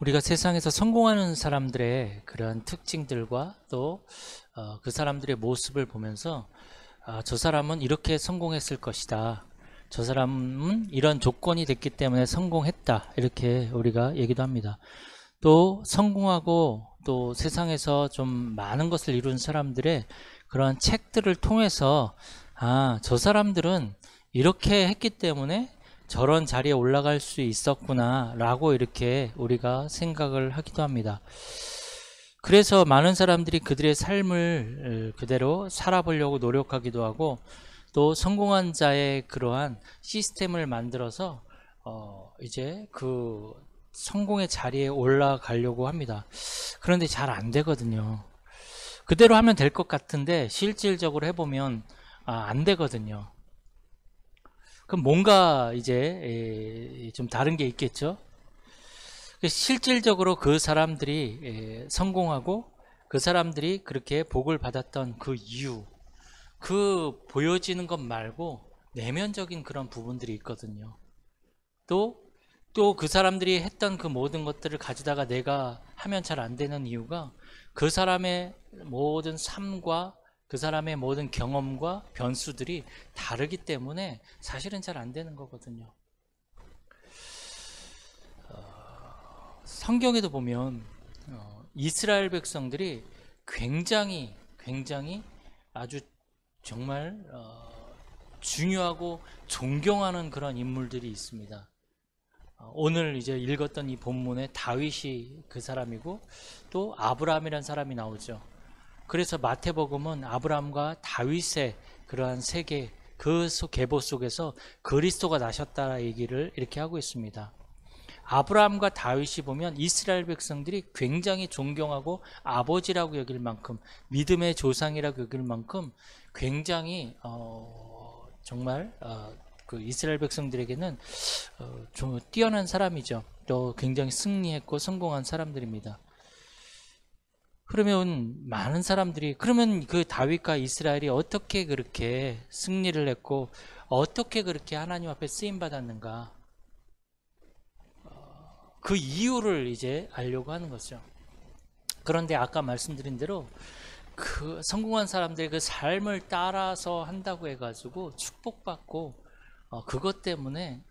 우리가 세상에서 성공하는 사람들의 그런 특징들과 또 그 사람들의 모습을 보면서 저 사람은 이렇게 성공했을 것이다, 저 사람은 이런 조건이 됐기 때문에 성공했다, 이렇게 우리가 얘기도 합니다. 또 성공하고 또 세상에서 좀 많은 것을 이룬 사람들의 그런 책들을 통해서 저 사람들은 이렇게 했기 때문에 저런 자리에 올라갈 수 있었구나 라고 이렇게 우리가 생각을 하기도 합니다. 그래서 많은 사람들이 그들의 삶을 그대로 살아보려고 노력하기도 하고, 또 성공한 자의 그러한 시스템을 만들어서 이제 그 성공의 자리에 올라가려고 합니다. 그런데 잘 안 되거든요. 그대로 하면 될 것 같은데 실질적으로 해보면 안 되거든요. 그럼 뭔가 이제 좀 다른 게 있겠죠. 실질적으로 그 사람들이 성공하고 그 사람들이 그렇게 복을 받았던 그 이유, 그 보여지는 것 말고 내면적인 그런 부분들이 있거든요. 또 그 사람들이 했던 그 모든 것들을 가지다가 내가 하면 잘 안 되는 이유가 그 사람의 모든 삶과 그 사람의 모든 경험과 변수들이 다르기 때문에 사실은 잘 안 되는 거거든요. 성경에도 보면 이스라엘 백성들이 굉장히 아주 정말 중요하고 존경하는 그런 인물들이 있습니다. 오늘 이제 읽었던 이 본문에 다윗이 그 사람이고 또 아브라함이라는 사람이 나오죠. 그래서 마태복음은 아브라함과 다윗의 그러한 세계, 그 계보 속에서 그리스도가 나셨다 얘기를 이렇게 하고 있습니다. 아브라함과 다윗이 보면 이스라엘 백성들이 굉장히 존경하고 아버지라고 여길 만큼, 믿음의 조상이라고 여길 만큼 굉장히 정말 그 이스라엘 백성들에게는 좀 뛰어난 사람이죠. 또 굉장히 승리했고 성공한 사람들입니다. 그러면 많은 사람들이, 그러면 그 다윗과 이스라엘이 어떻게 그렇게 승리를 했고 어떻게 그렇게 하나님 앞에 쓰임 받았는가, 그 이유를 이제 알려고 하는 거죠. 그런데 아까 말씀드린 대로 그 성공한 사람들의 그 삶을 따라서 한다고 해가지고 축복받고 그것 때문에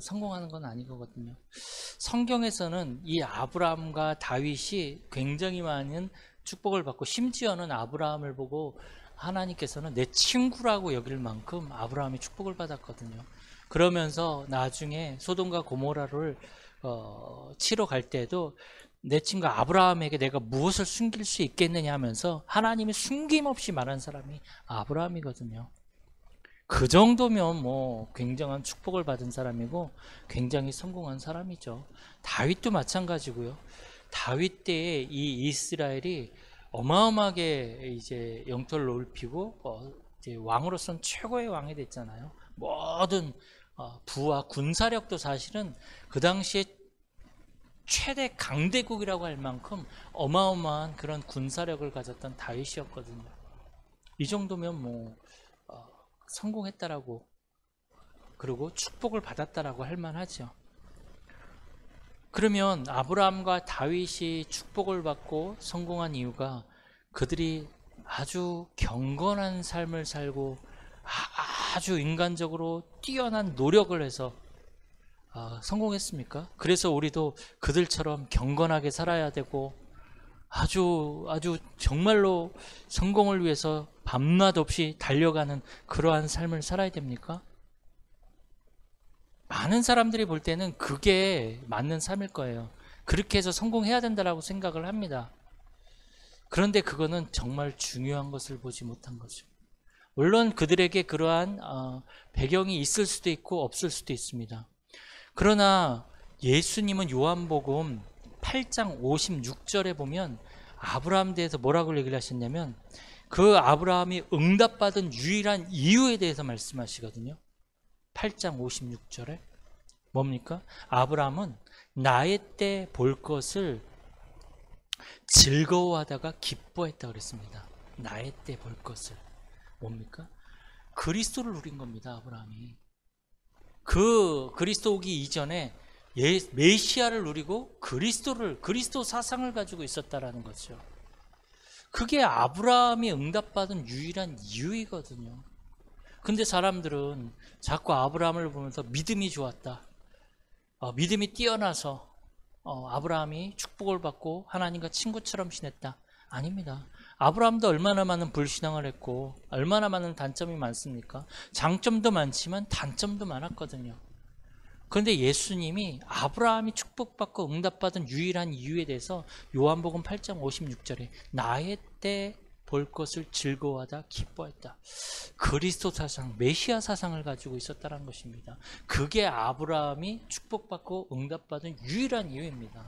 성공하는 건 아니거든요. 성경에서는 이 아브라함과 다윗이 굉장히 많은 축복을 받고, 심지어는 아브라함을 보고 하나님께서는 내 친구라고 여길 만큼 아브라함이 축복을 받았거든요. 그러면서 나중에 소돔과 고모라를 치러 갈 때도 내 친구 아브라함에게 내가 무엇을 숨길 수 있겠느냐 하면서 하나님이 숨김없이 말한 사람이 아브라함이거든요. 그 정도면 뭐 굉장한 축복을 받은 사람이고 굉장히 성공한 사람이죠. 다윗도 마찬가지고요. 다윗 때에 이 이스라엘이 어마어마하게 이제 영토를 넓히고 이제 왕으로서는 최고의 왕이 됐잖아요. 모든 부와 군사력도 사실은 그 당시에 최대 강대국이라고 할 만큼 어마어마한 그런 군사력을 가졌던 다윗이었거든요. 이 정도면 뭐 성공했다라고, 그리고 축복을 받았다라고 할 만하죠. 그러면 아브라함과 다윗이 축복을 받고 성공한 이유가 그들이 아주 경건한 삶을 살고 아주 인간적으로 뛰어난 노력을 해서 성공했습니까? 그래서 우리도 그들처럼 경건하게 살아야 되고 아주 정말로 성공을 위해서 밤낮 없이 달려가는 그러한 삶을 살아야 됩니까? 많은 사람들이 볼 때는 그게 맞는 삶일 거예요. 그렇게 해서 성공해야 된다고 생각을 합니다. 그런데 그거는 정말 중요한 것을 보지 못한 거죠. 물론 그들에게 그러한 배경이 있을 수도 있고 없을 수도 있습니다. 그러나 예수님은 요한복음 8장 56절에 보면 아브라함에 대해서 뭐라고 얘기를 하셨냐면, 그 아브라함이 응답받은 유일한 이유에 대해서 말씀하시거든요. 8장 56절에 뭡니까? 아브라함은 나의 때 볼 것을 즐거워하다가 기뻐했다고 그랬습니다. 나의 때 볼 것을. 뭡니까? 그리스도를 누린 겁니다. 아브라함이. 그 그리스도 오기 이전에 메시아를 누리고 그리스도 사상을 가지고 있었다라는 거죠. 그게 아브라함이 응답받은 유일한 이유이거든요. 근데 사람들은 자꾸 아브라함을 보면서 믿음이 좋았다, 믿음이 뛰어나서 아브라함이 축복을 받고 하나님과 친구처럼 지냈다. 아닙니다. 아브라함도 얼마나 많은 불신앙을 했고 얼마나 많은 단점이 많습니까? 장점도 많지만 단점도 많았거든요. 그런데 예수님이 아브라함이 축복받고 응답받은 유일한 이유에 대해서 요한복음 8장 56절에 나의 때 볼 것을 즐거워하다 기뻐했다. 그리스도 사상, 메시아 사상을 가지고 있었다는 것입니다. 그게 아브라함이 축복받고 응답받은 유일한 이유입니다.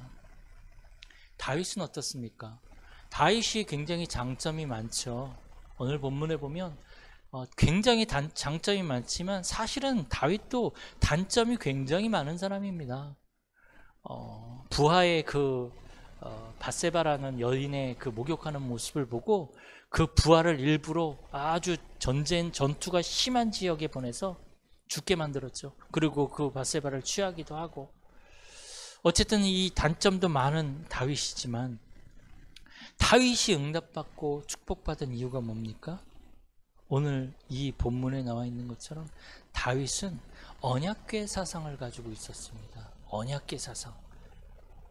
다윗은 어떻습니까? 다윗이 굉장히 장점이 많죠. 오늘 본문에 보면 굉장히 장점이 많지만 사실은 다윗도 단점이 굉장히 많은 사람입니다. 부하의 바세바라는 여인의 그 목욕하는 모습을 보고 그 부하를 일부러 아주 전투가 심한 지역에 보내서 죽게 만들었죠. 그리고 그 바세바를 취하기도 하고. 어쨌든 이 단점도 많은 다윗이지만 다윗이 응답받고 축복받은 이유가 뭡니까? 오늘 이 본문에 나와 있는 것처럼 다윗은 언약궤 사상을 가지고 있었습니다. 언약궤 사상.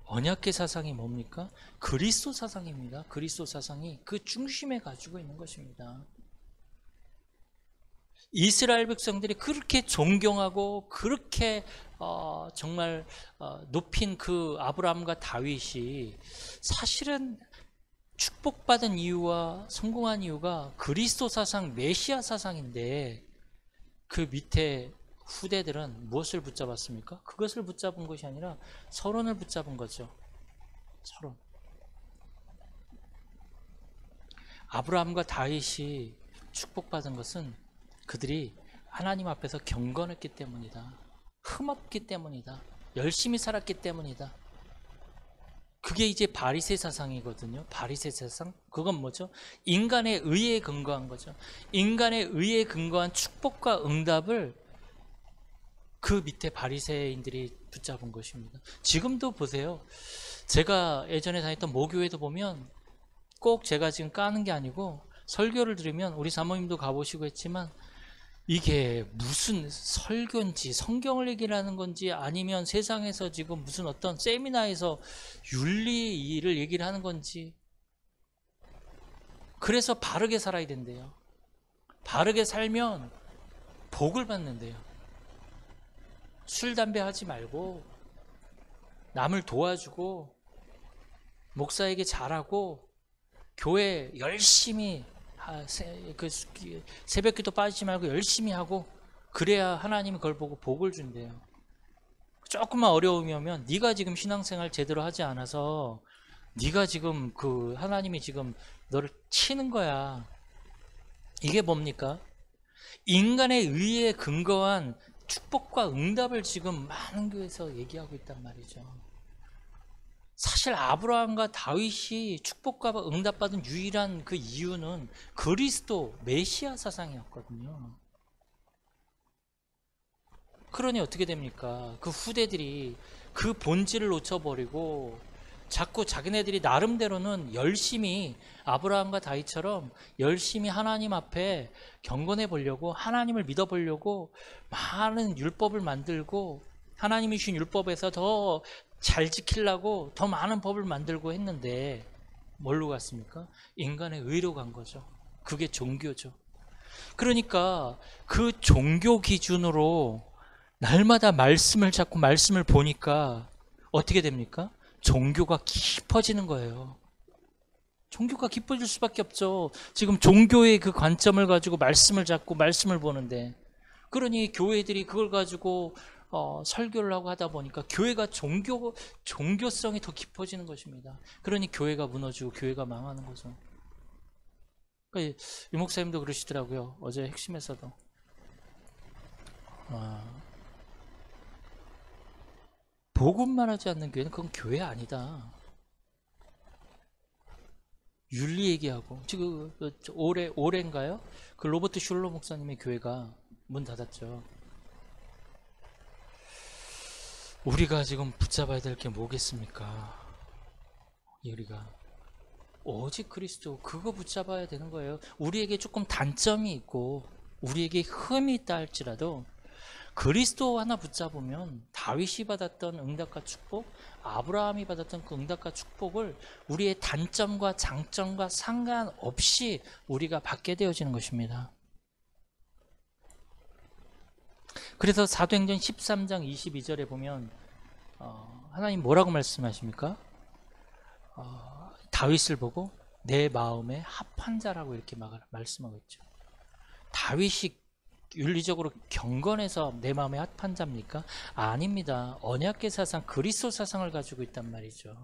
언약궤 사상이 뭡니까? 그리스도 사상입니다. 그리스도 사상이 그 중심에 가지고 있는 것입니다. 이스라엘 백성들이 그렇게 존경하고 그렇게 정말 높인 그 아브라함과 다윗이 사실은 축복받은 이유와 성공한 이유가 그리스도 사상, 메시아 사상인데 그 밑에 후대들은 무엇을 붙잡았습니까? 그것을 붙잡은 것이 아니라 서론을 붙잡은 거죠. 서론. 아브라함과 다윗이 축복받은 것은 그들이 하나님 앞에서 경건했기 때문이다. 흠없기 때문이다. 열심히 살았기 때문이다. 그게 이제 바리새 사상이거든요. 바리새 사상. 그건 뭐죠? 인간의 의에 근거한 거죠. 인간의 의에 근거한 축복과 응답을 그 밑에 바리새인들이 붙잡은 것입니다. 지금도 보세요. 제가 예전에 다녔던 모교회도 보면 꼭 제가 지금 까는 게 아니고 설교를 들으면 우리 사모님도 가보시고 했지만 이게 무슨 설교인지 성경을 얘기하는 건지 아니면 세상에서 지금 무슨 어떤 세미나에서 윤리를 얘기를 하는 건지. 그래서 바르게 살아야 된대요. 바르게 살면 복을 받는데요. 술, 담배 하지 말고 남을 도와주고 목사에게 잘하고 교회 열심히 새벽기도 빠지지 말고 열심히 하고 그래야 하나님이 그걸 보고 복을 준대요. 조금만 어려움이 오면 네가 지금 신앙생활 제대로 하지 않아서 네가 지금 하나님이 지금 너를 치는 거야. 이게 뭡니까? 인간의 의에 근거한 축복과 응답을 지금 많은 교회에서 얘기하고 있단 말이죠. 사실 아브라함과 다윗이 축복과 응답받은 유일한 그 이유는 그리스도 메시아 사상이었거든요. 그러니 어떻게 됩니까? 그 후대들이 그 본질을 놓쳐버리고 자꾸 자기네들이 나름대로는 열심히 아브라함과 다윗처럼 열심히 하나님 앞에 경건해 보려고 하나님을 믿어 보려고 많은 율법을 만들고 하나님이 주신 율법에서 더 잘 지키려고 더 많은 법을 만들고 했는데 뭘로 갔습니까? 인간의 의로 간 거죠. 그게 종교죠. 그러니까 그 종교 기준으로 날마다 말씀을 찾고 말씀을 보니까 어떻게 됩니까? 종교가 깊어지는 거예요. 종교가 깊어질 수밖에 없죠. 지금 종교의 그 관점을 가지고 말씀을 잡고 말씀을 보는데, 그러니 교회들이 그걸 가지고 설교를 하고 하다 보니까 교회가 종교성이 더 깊어지는 것입니다. 그러니 교회가 무너지고 교회가 망하는 거죠. 그러니까 유 목사님도 그러시더라고요. 어제 핵심에서도 복음만 하지 않는 교회는 그건 교회 아니다. 윤리 얘기하고 지금 올해인가요? 그 로버트 슐러 목사님의 교회가 문 닫았죠. 우리가 지금 붙잡아야 될 게 뭐겠습니까? 우리가 오직 그리스도, 그거 붙잡아야 되는 거예요. 우리에게 조금 단점이 있고 우리에게 흠이 있다 할지라도 그리스도 하나 붙잡으면 다윗이 받았던 응답과 축복, 아브라함이 받았던 그 응답과 축복을 우리의 단점과 장점과 상관없이 우리가 받게 되어지는 것입니다. 그래서 사도행전 13장 22절에 보면 하나님 뭐라고 말씀하십니까? 다윗을 보고 내 마음에 합한 자라고 이렇게 말씀하고 있죠. 다윗이 윤리적으로 경건해서 내 마음에 합한 자입니까? 아닙니다. 언약궤 사상, 그리스도 사상을 가지고 있단 말이죠.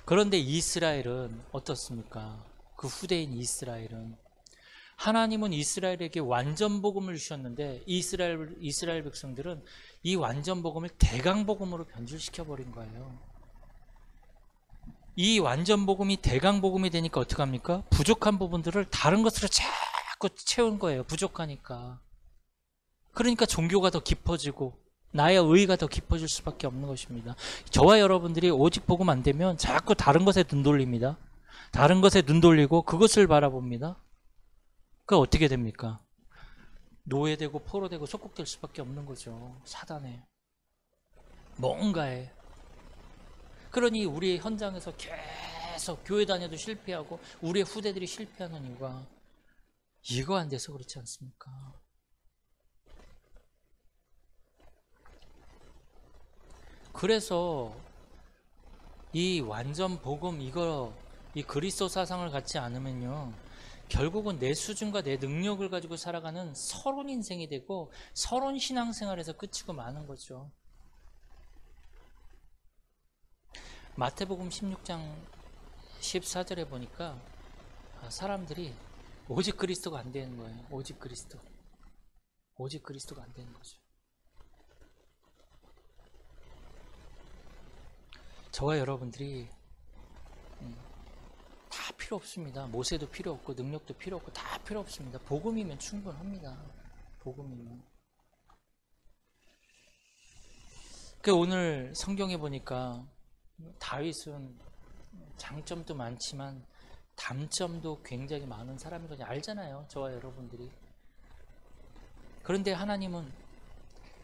그런데 이스라엘은 어떻습니까? 그 후대인 이스라엘은 하나님은 이스라엘에게 완전 복음을 주셨는데 이스라엘 백성들은 이 완전 복음을 대강 복음으로 변질시켜 버린 거예요. 이 완전 복음이 대강 복음이 되니까 어떡합니까? 부족한 부분들을 다른 것으로 자꾸 채운 거예요. 부족하니까. 그러니까 종교가 더 깊어지고 나의 의의가 더 깊어질 수밖에 없는 것입니다. 저와 여러분들이 오직 복음 안 되면 자꾸 다른 것에 눈 돌립니다. 다른 것에 눈 돌리고 그것을 바라봅니다. 그거 어떻게 됩니까? 노예되고 포로되고 속국될 수밖에 없는 거죠. 사단에, 뭔가에. 그러니 우리의 현장에서 계속 교회 다녀도 실패하고 우리의 후대들이 실패하는 이유가 이거 안 돼서 그렇지 않습니까? 그래서 이 완전 복음, 이 그리스도 사상을 갖지 않으면요, 결국은 내 수준과 내 능력을 가지고 살아가는 서론 인생이 되고 서론 신앙생활에서 끝이고 마는 거죠. 마태복음 16장 14절에 보니까 사람들이 오직 그리스도가 안 되는 거예요. 오직 그리스도가 안 되는 거죠. 저와 여러분들이 다 필요 없습니다. 모세도 필요 없고 능력도 필요 없고 다 필요 없습니다. 복음이면 충분합니다. 복음이면. 오늘 성경에 보니까 다윗은 장점도 많지만 단점도 굉장히 많은 사람인 거 알잖아요. 저와 여러분들이. 그런데 하나님은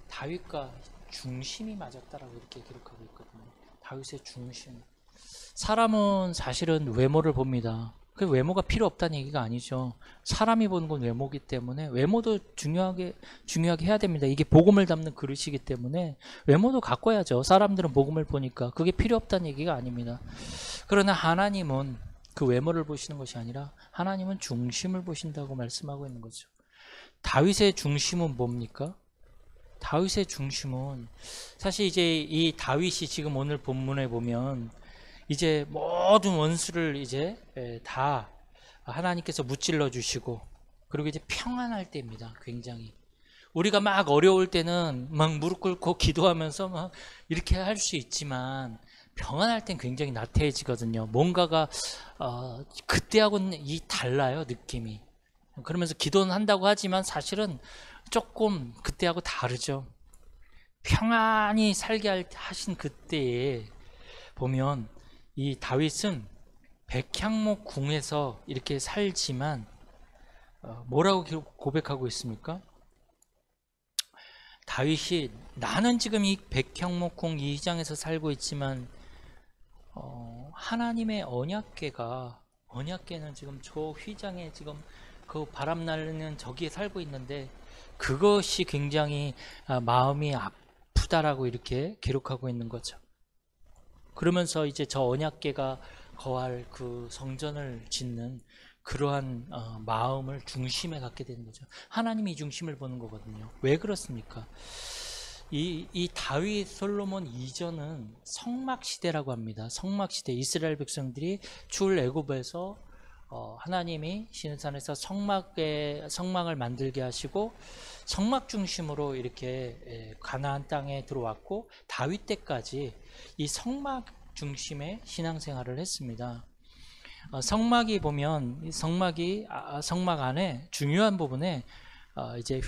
다윗과 중심이 맞았다라고 이렇게 기록하고 있거든요. 다윗의 중심. 사람은 사실은 외모를 봅니다. 그 외모가 필요 없다는 얘기가 아니죠. 사람이 보는 건 외모이기 때문에 외모도 중요하게 해야 됩니다. 이게 복음을 담는 그릇이기 때문에 외모도 가꿔야죠. 사람들은 복음을 보니까 그게 필요 없다는 얘기가 아닙니다. 그러나 하나님은 그 외모를 보시는 것이 아니라 하나님은 중심을 보신다고 말씀하고 있는 거죠. 다윗의 중심은 뭡니까? 다윗의 중심은 사실 이제 이 다윗이 지금 오늘 본문에 보면 이제 모든 원수를 이제 다 하나님께서 무찔러 주시고 그리고 이제 평안할 때입니다. 굉장히 우리가 막 어려울 때는 막 무릎 꿇고 기도하면서 막 이렇게 할 수 있지만 평안할 땐 굉장히 나태해지거든요. 뭔가가 그때하고는 달라요, 느낌이. 그러면서 기도는 한다고 하지만 사실은 조금 그때하고 다르죠. 평안히 살게 하신 그때에 보면 이 다윗은 백향목 궁에서 이렇게 살지만 뭐라고 고백하고 있습니까? 다윗이 나는 지금 이 백향목 궁 이 휘장에서 살고 있지만 하나님의 언약궤는 지금 저 휘장에 지금 그 바람 날리는 저기에 살고 있는데 그것이 굉장히 마음이 아프다라고 이렇게 기록하고 있는 거죠. 그러면서 이제 저 언약궤가 거할 그 성전을 짓는 그러한 마음을 중심에 갖게 되는 거죠. 하나님이 중심을 보는 거거든요. 왜 그렇습니까? 이 다윗 솔로몬 이전은 성막시대라고 합니다. 성막시대, 이스라엘 백성들이 출애굽에서 하나님이 시내산에서 성막을 만들게 하시고 성막 중심으로 이렇게 가나안 땅에 들어왔고 다윗 때까지 이 성막 중심의 신앙생활을 했습니다. 성막이 보면 성막 안에 중요한 부분에 이제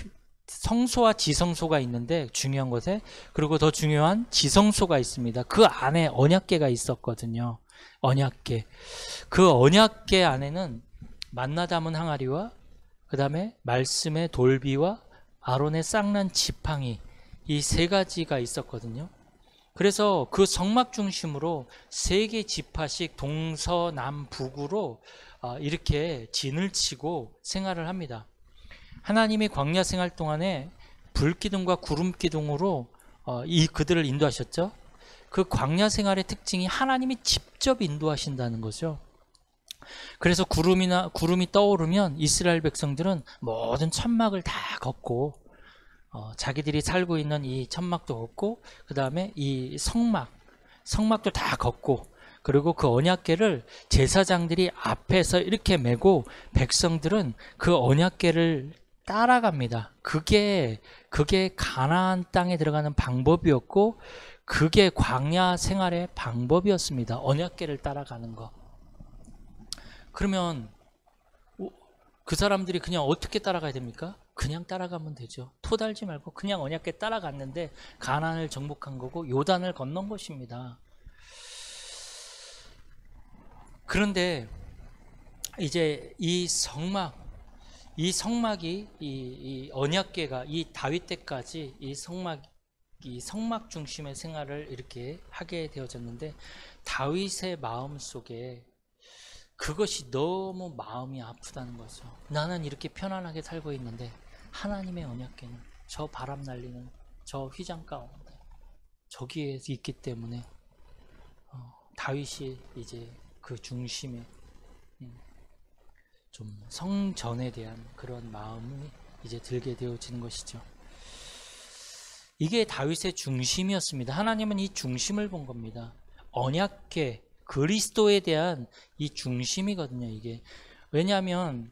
성소와 지성소가 있는데 중요한 것에, 그리고 더 중요한 지성소가 있습니다. 그 안에 언약궤가 있었거든요. 언약궤. 그 언약궤 안에는 만나 담은 항아리와 그 다음에 말씀의 돌비와 아론의 쌍난 지팡이, 이 세 가지가 있었거든요. 그래서 그 성막 중심으로 세 개 지파씩 동서남북으로 이렇게 진을 치고 생활을 합니다. 하나님이 광야 생활 동안에 불기둥과 구름기둥으로 그들을 인도하셨죠. 그 광야 생활의 특징이 하나님이 직접 인도하신다는 거죠. 그래서 구름이 떠오르면 이스라엘 백성들은 모든 천막을 다 걷고 자기들이 살고 있는 이 천막도 걷고, 그 다음에 이 성막도 다 걷고, 그리고 그 언약궤를 제사장들이 앞에서 이렇게 메고 백성들은 그 언약궤를 따라갑니다. 그게 가나안 땅에 들어가는 방법이었고, 그게 광야 생활의 방법이었습니다. 언약궤를 따라가는 거. 그러면 그 사람들이 그냥 어떻게 따라가야 됩니까? 그냥 따라가면 되죠. 토달지 말고 그냥 언약궤 따라갔는데 가나안을 정복한 거고 요단을 건넌 것입니다. 그런데 이제 이 성막이 이 언약궤가 이 다윗 때까지 이 성막 중심의 생활을 이렇게 하게 되어졌는데, 다윗의 마음 속에 그것이 너무 마음이 아프다는 거죠. 나는 이렇게 편안하게 살고 있는데 하나님의 언약궤는 저 바람 날리는 저 휘장 가운데 저기에 있기 때문에 다윗이 이제 그 중심에 좀 성전에 대한 그런 마음이 이제 들게 되어지는 것이죠. 이게 다윗의 중심이었습니다. 하나님은 이 중심을 본 겁니다. 언약궤, 그리스도에 대한 이 중심이거든요. 이게 왜냐하면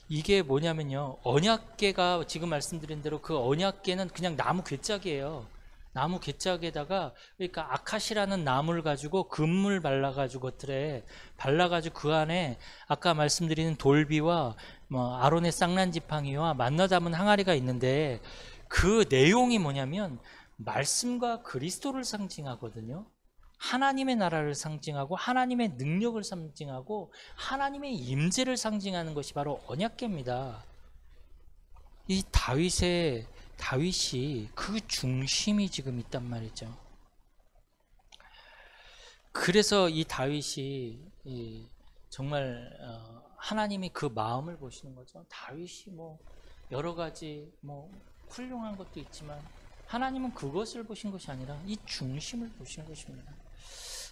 이게 뭐냐면요, 언약궤가 지금 말씀드린 대로 그 언약궤는 그냥 나무 궤짝이에요. 나무 궤짝에다가, 그러니까 아카시라는 나무를 가지고 금물 발라가지고 겉에 발라가지고 그 안에 아까 말씀드리는 돌비와 아론의 쌍난 지팡이와 만나 담은 항아리가 있는데, 그 내용이 뭐냐면 말씀과 그리스도를 상징하거든요. 하나님의 나라를 상징하고 하나님의 능력을 상징하고 하나님의 임재를 상징하는 것이 바로 언약궤입니다. 이 다윗이 그 중심이 지금 있단 말이죠. 그래서 이 다윗이 정말 하나님이 그 마음을 보시는 거죠. 다윗이 여러 가지 훌륭한 것도 있지만 하나님은 그것을 보신 것이 아니라 이 중심을 보신 것입니다.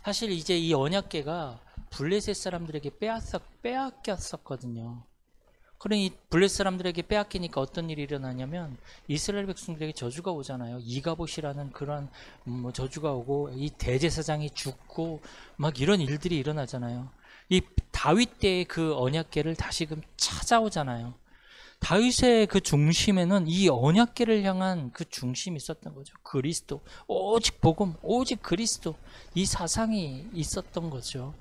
사실 이제 이 언약궤가 블레셋 사람들에게 빼앗겼었거든요. 그러니 블레셋 사람들에게 빼앗기니까 어떤 일이 일어나냐면 이스라엘 백성들에게 저주가 오잖아요. 이가봇이라는 그런 저주가 오고 이 대제사장이 죽고 막 이런 일들이 일어나잖아요. 이 다윗 때의 그 언약궤를 다시금 찾아오잖아요. 다윗의 그 중심에는 이 언약궤를 향한 그 중심이 있었던 거죠. 그리스도, 오직 복음, 오직 그리스도, 이 사상이 있었던 거죠.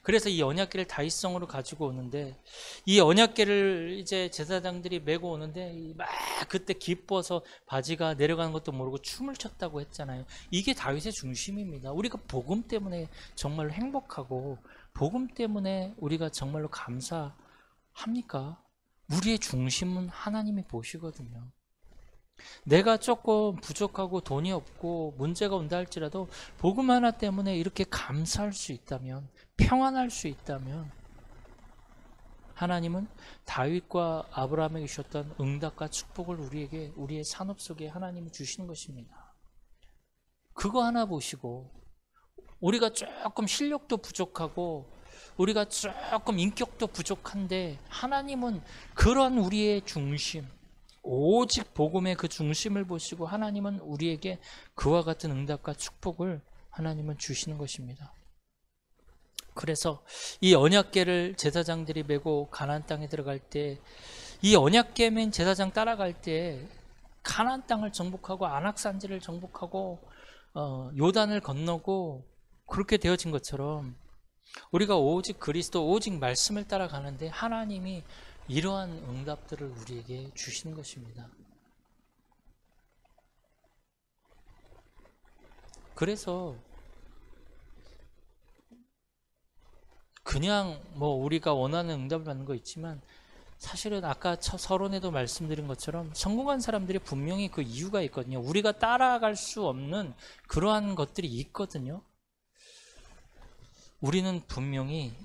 그래서 이 언약궤를 다윗성으로 가지고 오는데, 이 언약궤를 이제 제사장들이 메고 오는데 막 그때 기뻐서 바지가 내려가는 것도 모르고 춤을 췄다고 했잖아요. 이게 다윗의 중심입니다. 우리가 복음 때문에 정말로 행복하고 복음 때문에 우리가 정말로 감사합니까? 우리의 중심은 하나님이 보시거든요. 내가 조금 부족하고 돈이 없고 문제가 온다 할지라도 복음 하나 때문에 이렇게 감사할 수 있다면, 평안할 수 있다면, 하나님은 다윗과 아브라함에게 주셨던 응답과 축복을 우리에게, 우리의 산업 속에 하나님이 주시는 것입니다. 그거 하나 보시고, 우리가 조금 실력도 부족하고 우리가 조금 인격도 부족한데 하나님은 그런 우리의 중심, 오직 복음의 그 중심을 보시고 하나님은 우리에게 그와 같은 응답과 축복을 하나님은 주시는 것입니다. 그래서 이 언약궤를 제사장들이 메고 가나안 땅에 들어갈 때, 이 언약궤 맨 제사장 따라갈 때 가나안 땅을 정복하고 안악산지를 정복하고 요단을 건너고 그렇게 되어진 것처럼 우리가 오직 그리스도, 오직 말씀을 따라가는데 하나님이 이러한 응답들을 우리에게 주시는 것입니다. 그래서 그냥 뭐 우리가 원하는 응답을 받는 거 있지만, 사실은 아까 서론에도 말씀드린 것처럼 성공한 사람들이 분명히 그 이유가 있거든요. 우리가 따라갈 수 없는 그러한 것들이 있거든요. 우리는 분명히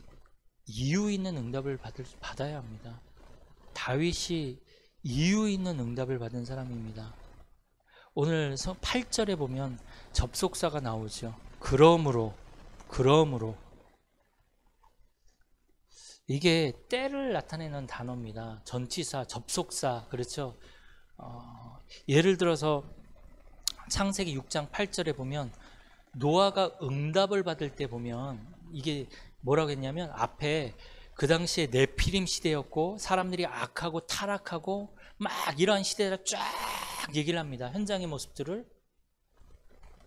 이유 있는 응답을 받아야 합니다. 다윗이 이유 있는 응답을 받은 사람입니다. 오늘 8절에 보면 접속사가 나오죠. 그러므로 이게 때를 나타내는 단어입니다. 전치사, 접속사, 그렇죠? 예를 들어서 창세기 6장 8절에 보면 노아가 응답을 받을 때 보면 이게 뭐라고 했냐면, 앞에 그 당시에 네피림 시대였고 사람들이 악하고 타락하고 막 이러한 시대를 쫙 얘기를 합니다. 현장의 모습들을.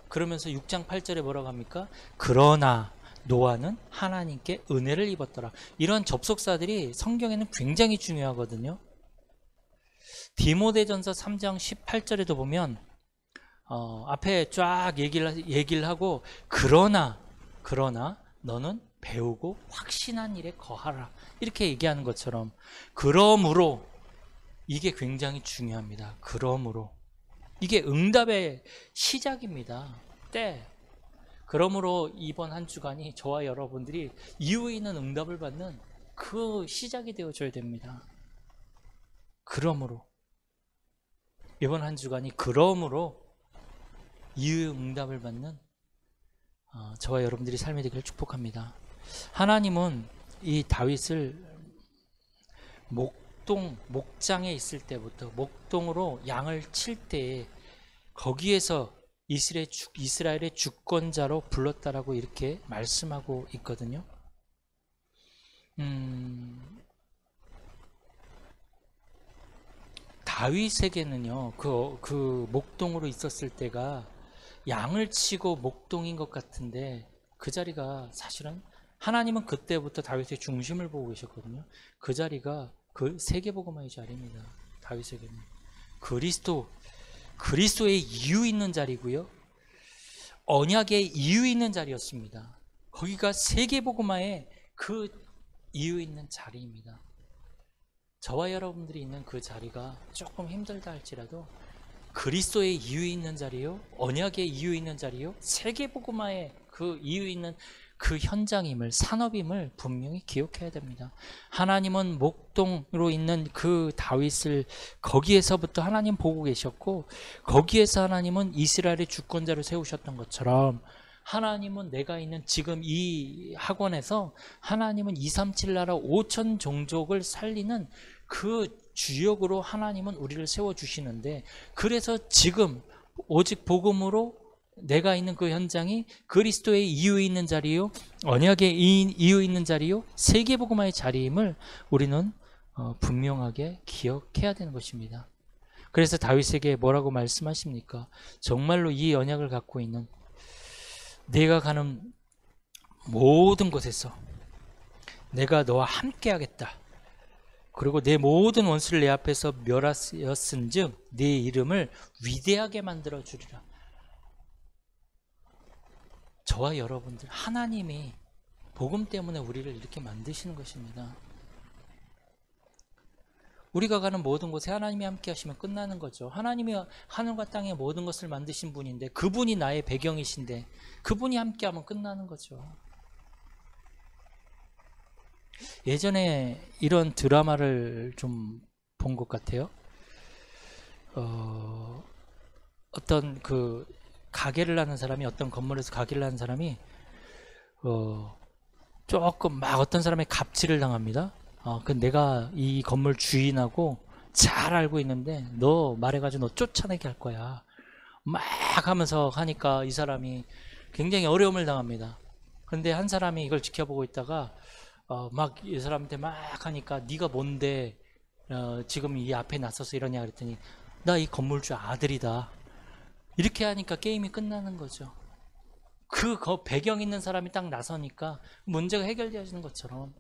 그러면서 6장 8절에 뭐라고 합니까? 그러나 노아는 하나님께 은혜를 입었더라. 이런 접속사들이 성경에는 굉장히 중요하거든요. 디모데전서 3장 18절에도 보면 앞에 쫙 얘기를 하고, 그러나 너는 배우고 확신한 일에 거하라, 이렇게 얘기하는 것처럼, 그러므로, 이게 굉장히 중요합니다. 그러므로 이게 응답의 시작입니다. 때. 그러므로 이번 한 주간이 저와 여러분들이 이유 있는 응답을 받는 그 시작이 되어줘야 됩니다. 그러므로 이번 한 주간이 그러므로 이유 응답을 받는 저와 여러분들이 삶이 되기를 축복합니다. 하나님은 이 다윗을 목장에 있을 때부터, 목동으로 양을 칠 때에 거기에서 이스라엘의 주권자로 불렀다라고 이렇게 말씀하고 있거든요. 다윗에게는요, 그 목동으로 있었을 때가 양을 치고 목동인 것 같은데, 그 자리가 사실은 하나님은 그때부터 다윗의 중심을 보고 계셨거든요. 그 자리가 그 세계복음화의 자리입니다. 다윗에게는 그리스도의 이유 있는 자리고요, 언약의 이유 있는 자리였습니다. 거기가 세계복음화의 그 이유 있는 자리입니다. 저와 여러분들이 있는 그 자리가 조금 힘들다 할지라도 그리스도의 이유 있는 자리요, 언약의 이유 있는 자리요, 세계복음화의 그 이유 있는 그 현장임을, 산업임을 분명히 기억해야 됩니다. 하나님은 목동으로 있는 그 다윗을 거기에서부터 하나님 보고 계셨고, 거기에서 하나님은 이스라엘의 주권자로 세우셨던 것처럼, 하나님은 내가 있는 지금 이 학원에서 하나님은 237 나라 5천 종족을 살리는 그 주역으로 하나님은 우리를 세워주시는데, 그래서 지금 오직 복음으로 내가 있는 그 현장이 그리스도의 이유 있는 자리요, 언약의 이유 있는 자리요, 세계복음화의 자리임을 우리는 분명하게 기억해야 되는 것입니다. 그래서 다윗에게 뭐라고 말씀하십니까? 정말로 이 언약을 갖고 있는, 내가 가는 모든 곳에서 내가 너와 함께 하겠다. 그리고 내 모든 원수를 내 앞에서 멸하였은즉 네 이름을 위대하게 만들어 주리라. 저와 여러분들, 하나님이 복음 때문에 우리를 이렇게 만드시는 것입니다. 우리가 가는 모든 곳에 하나님이 함께 하시면 끝나는 거죠. 하나님이 하늘과 땅의 모든 것을 만드신 분인데, 그분이 나의 배경이신데 그분이 함께 하면 끝나는 거죠. 예전에 이런 드라마를 좀 본 것 같아요. 어떤 그 가게를 하는 사람이, 어떤 건물에서 가게를 하는 사람이 조금 막 어떤 사람의 갑질을 당합니다. 그 내가 이 건물 주인하고 잘 알고 있는데 너 말해가지고 너 쫓아내게 할 거야, 막 하면서 하니까 이 사람이 굉장히 어려움을 당합니다. 그런데 한 사람이 이걸 지켜보고 있다가 막 이 사람한테 막 하니까, 네가 뭔데 지금 이 앞에 나서서 이러냐 그랬더니, 나 이 건물주 아들이다, 이렇게 하니까 게임이 끝나는 거죠. 그 배경 있는 사람이 딱 나서니까 문제가 해결되어지는 것처럼,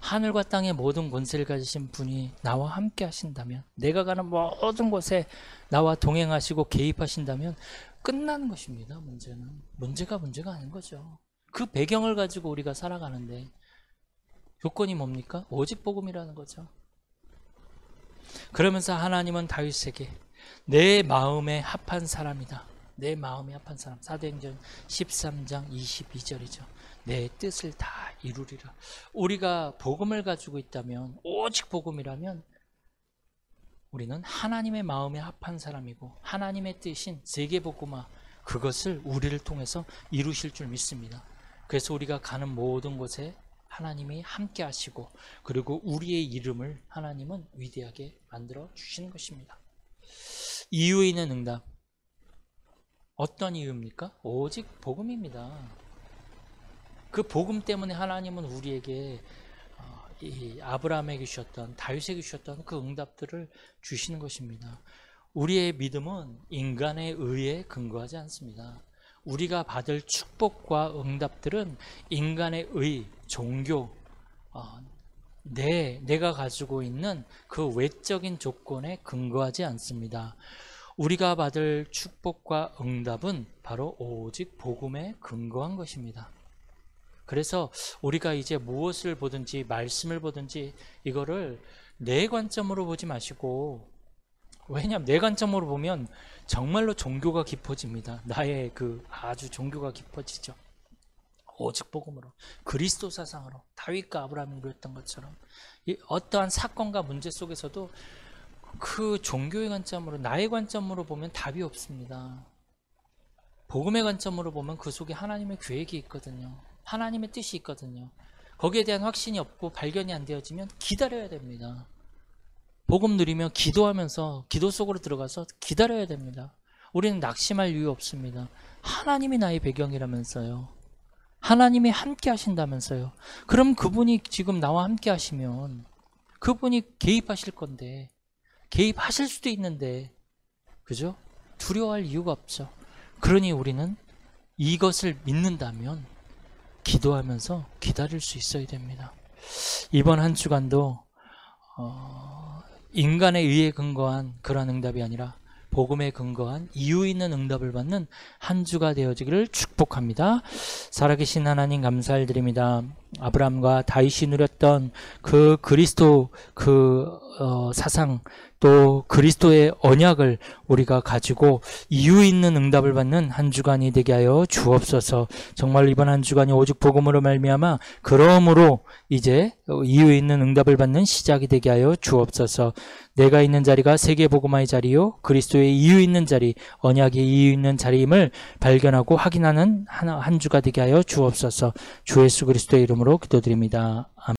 하늘과 땅의 모든 권세를 가지신 분이 나와 함께 하신다면, 내가 가는 모든 곳에 나와 동행하시고 개입하신다면 끝나는 것입니다. 문제가 아닌 거죠. 그 배경을 가지고 우리가 살아가는데 조건이 뭡니까? 오직 복음이라는 거죠. 그러면서 하나님은 다윗에게 내 마음에 합한 사람이다. 내 마음에 합한 사람. 사도행전 13장 22절이죠. 내 뜻을 다 이루리라. 우리가 복음을 가지고 있다면, 오직 복음이라면 우리는 하나님의 마음에 합한 사람이고 하나님의 뜻인 세계복음화, 그것을 우리를 통해서 이루실 줄 믿습니다. 그래서 우리가 가는 모든 곳에 하나님이 함께 하시고, 그리고 우리의 이름을 하나님은 위대하게 만들어 주시는 것입니다. 이유 있는 응답. 어떤 이유입니까? 오직 복음입니다. 그 복음 때문에 하나님은 우리에게 이 아브라함에게 주셨던, 다윗에게 주셨던 그 응답들을 주시는 것입니다. 우리의 믿음은 인간의 의에 근거하지 않습니다. 우리가 받을 축복과 응답들은 인간의 의, 종교, 내가 가지고 있는 그 외적인 조건에 근거하지 않습니다. 우리가 받을 축복과 응답은 바로 오직 복음에 근거한 것입니다. 그래서 우리가 이제 무엇을 보든지 말씀을 보든지 이거를 내 관점으로 보지 마시고, 왜냐하면 내 관점으로 보면 정말로 종교가 깊어집니다. 나의 그 아주 종교가 깊어지죠. 오직 복음으로, 그리스도 사상으로, 다윗과 아브라함이 이루었던 것처럼 이 어떠한 사건과 문제 속에서도 그 종교의 관점으로, 나의 관점으로 보면 답이 없습니다. 복음의 관점으로 보면 그 속에 하나님의 계획이 있거든요. 하나님의 뜻이 있거든요. 거기에 대한 확신이 없고 발견이 안 되어지면 기다려야 됩니다. 복음 누리며 기도하면서 기도 속으로 들어가서 기다려야 됩니다. 우리는 낙심할 이유 없습니다. 하나님이 나의 배경이라면서요. 하나님이 함께 하신다면서요. 그럼 그분이 지금 나와 함께 하시면 그분이 개입하실 건데, 개입하실 수도 있는데, 그죠? 두려워할 이유가 없죠. 그러니 우리는 이것을 믿는다면 기도하면서 기다릴 수 있어야 됩니다. 이번 한 주간도 인간의 의에 근거한 그러한 응답이 아니라 복음에 근거한 이유 있는 응답을 받는 한 주가 되어지기를 축복합니다. 살아계신 하나님 감사드립니다. 아브라함과 다윗이 누렸던 그 그리스도 사상, 또 그리스도의 언약을 우리가 가지고 이유 있는 응답을 받는 한 주간이 되게 하여 주옵소서. 정말 이번 한 주간이 오직 복음으로 말미암아 그러므로 이제 이유 있는 응답을 받는 시작이 되게 하여 주옵소서. 내가 있는 자리가 세계 복음화의 자리요, 그리스도의 이유 있는 자리, 언약의 이유 있는 자리임을 발견하고 확인하는 한 주가 되게 하여 주옵소서. 주 예수 그리스도의 이름으로 기도드립니다. 아멘.